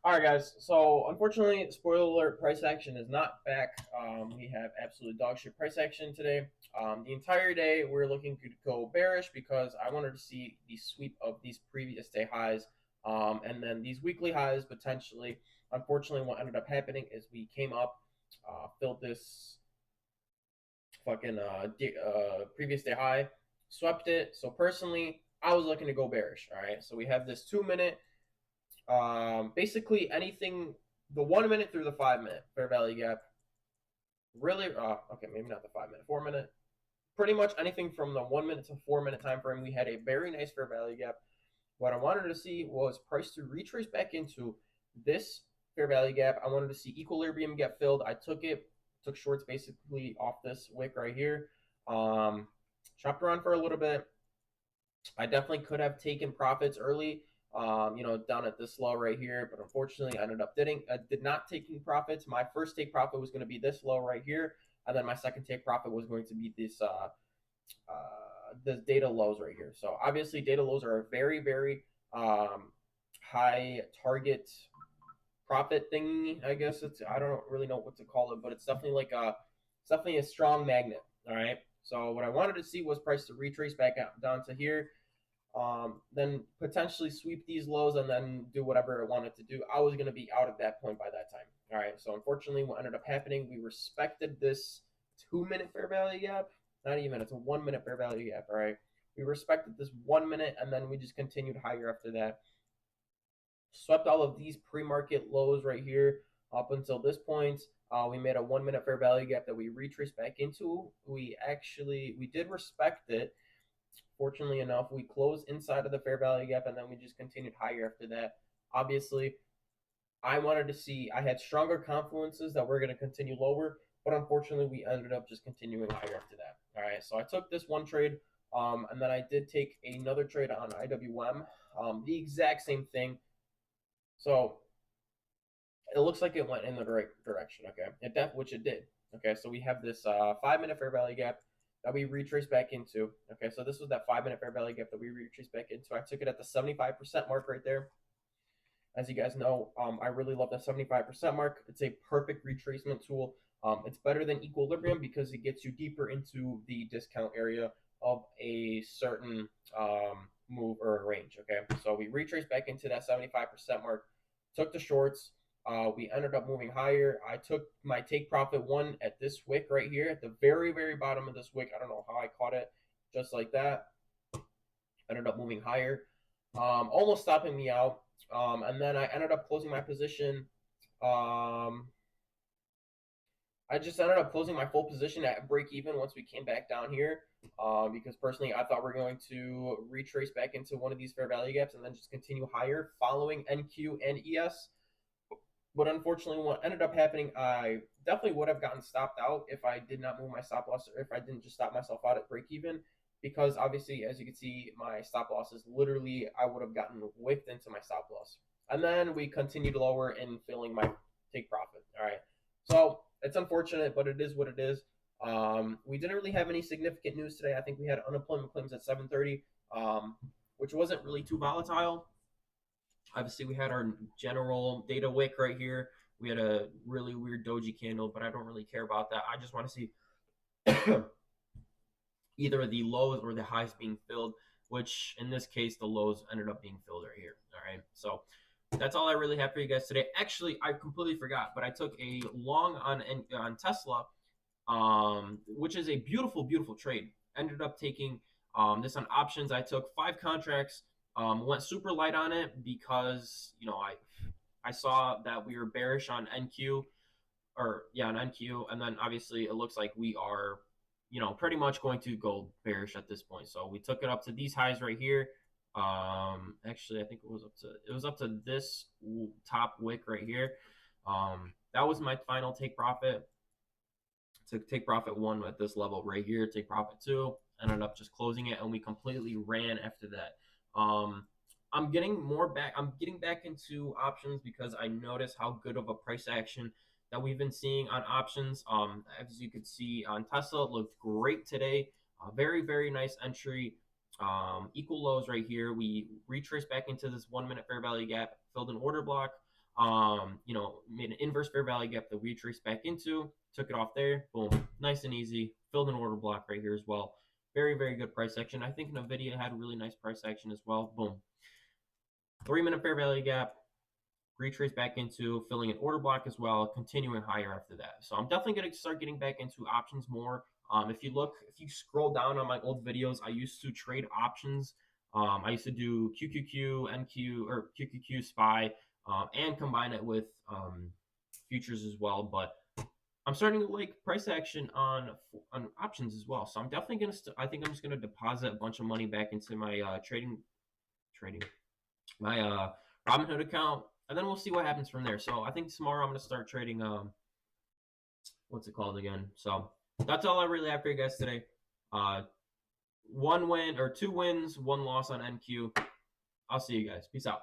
All right, guys. So, unfortunately, spoiler alert: price action is not back. We have absolute dog shit price action today. The entire day, we're looking to go bearish because I wanted to see the sweep of these previous day highs, and then these weekly highs potentially. Unfortunately, what ended up happening is we came up, filled this fucking previous day high, swept it. So personally, I was looking to go bearish. All right. So we have this 2 minute. Basically anything the 1 minute through the 5 minute fair value gap. Really, okay, maybe not the 5 minute, 4 minute. Pretty much anything from the 1 minute to 4 minute time frame, we had a very nice fair value gap. What I wanted to see was price to retrace back into this fair value gap. I wanted to see equilibrium get filled. I took shorts basically off this wick right here. Um, Chopped around for a little bit. I definitely could have taken profits early, down at this low right here, but unfortunately, I ended up did not taking profits. My first take profit was going to be this low right here, and then my second take profit was going to be this data lows right here. So obviously, data lows are a very very high target profit thingy. I guess I don't really know what to call it, but it's definitely a strong magnet. All right. So what I wanted to see was price to retrace back out, down to here, then potentially sweep these lows and then do whatever it wanted to do. I was going to be out at that point by that time. All right. So unfortunately, what ended up happening, we respected this 2 minute fair value gap. Not even, it's a 1 minute fair value gap. All right. We respected this 1 minute and then we just continued higher after that. Swept all of these pre-market lows right here up until this point. We made a 1 minute fair value gap that we retraced back into. We did respect it. Fortunately enough, we closed inside of the fair value gap and then we just continued higher after that. Obviously, I had stronger confluences that we're going to continue lower, but unfortunately, we ended up just continuing higher after that. All right, so I took this one trade, and then I did take another trade on IWM, the exact same thing. So it looks like it went in the right direction. Okay, which it did. Okay, so we have this 5 minute fair value gap that we retrace back into. Okay, so this was that 5 minute fair value gap that we retrace back into. I took it at the 75% mark right there. As you guys know, I really love the 75% mark. It's a perfect retracement tool. It's better than equilibrium because it gets you deeper into the discount area of a certain move or range. Okay, so we retrace back into that 75% mark, took the shorts. We ended up moving higher. I took my take profit one at this wick right here, at the very, very bottom of this wick. I don't know how I caught it, just like that. Ended up moving higher, almost stopping me out. And then I ended up closing my position. Um, I just ended up closing my full position at break even once we came back down here. Because personally, I thought we are going to retrace back into one of these fair value gaps and then just continue higher following NQ and ES. But unfortunately, what ended up happening, I definitely would have gotten stopped out if I did not move my stop loss or if I didn't just stop myself out at break even. Because obviously, as you can see, my stop loss is literally, I would have gotten whipped into my stop loss. And then we continued lower in filling my take profit. All right. So it's unfortunate, but it is what it is. We didn't really have any significant news today. I think we had unemployment claims at 7:30, which wasn't really too volatile. Obviously, we had our general data wick right here. We had a really weird doji candle, but I don't really care about that. I just want to see either the lows or the highs being filled, which in this case, the lows ended up being filled right here. All right. So that's all I really have for you guys today. Actually, I completely forgot, but I took a long on Tesla, which is a beautiful, beautiful trade. Ended up taking this on options. I took 5 contracts. Went super light on it because I saw that we were bearish on NQ, or yeah, on NQ, and then obviously it looks like we are pretty much going to go bearish at this point. So we took it up to these highs right here. Actually, I think it was up to this top wick right here. That was my final take profit. To take profit one at this level right here, take profit two, ended up just closing it, and we completely ran after that. I'm getting back into options because I noticed how good of a price action that we've been seeing on options. As you could see on Tesla, it looked great today. Very, very nice entry. Equal lows right here. We retraced back into this 1 minute fair value gap, filled an order block. You know, made an inverse fair value gap that we traced back into, took it off there, boom, nice and easy. Filled an order block right here as well. Very, very good price action. I think Nvidia had a really nice price action as well. Boom. 3-minute fair value gap, retrace back into filling an order block as well, continuing higher after that. So I'm definitely going to start getting back into options more. If you scroll down on my old videos, I used to trade options. I used to do QQQ, NQ, or QQQ, SPY, and combine it with futures as well. But I'm starting to like price action on options as well. So I'm definitely gonna. I think I'm just gonna deposit a bunch of money back into my trading my Robinhood account, and then we'll see what happens from there. So I think tomorrow I'm gonna start trading. What's it called again? So that's all I really have for you guys today. 1 win or 2 wins, 1 loss on NQ. I'll see you guys. Peace out.